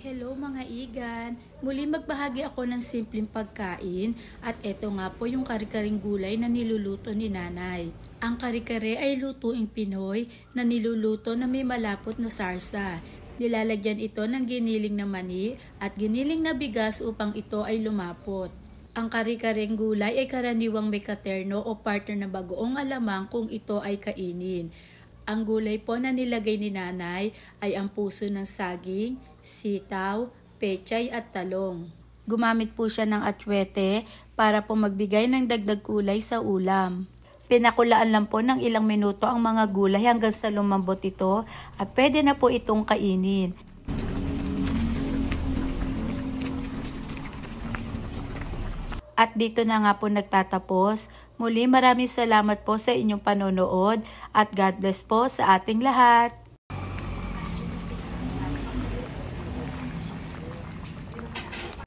Hello mga igan! Muli magbahagi ako ng simpleng pagkain at eto nga po yung kare-karing gulay na niluluto ni nanay. Ang kare-kare ay lutuing Pinoy na niluluto na may malapot na sarsa. Nilalagyan ito ng giniling na mani at giniling na bigas upang ito ay lumapot. Ang kare-kareng gulay ay karaniwang may katerno o partner na bagoong alamang kung ito ay kainin. Ang gulay po na nilagay ni nanay ay ang puso ng saging, sitaw, pechay at talong. Gumamit po siya ng atsuete para po magbigay ng dagdag kulay sa ulam. Pinakulaan lang po ng ilang minuto ang mga gulay hanggang sa lumambot ito at pwede na po itong kainin. At dito na nga po nagtatapos. Muli maraming salamat po sa inyong panonood at God bless po sa ating lahat.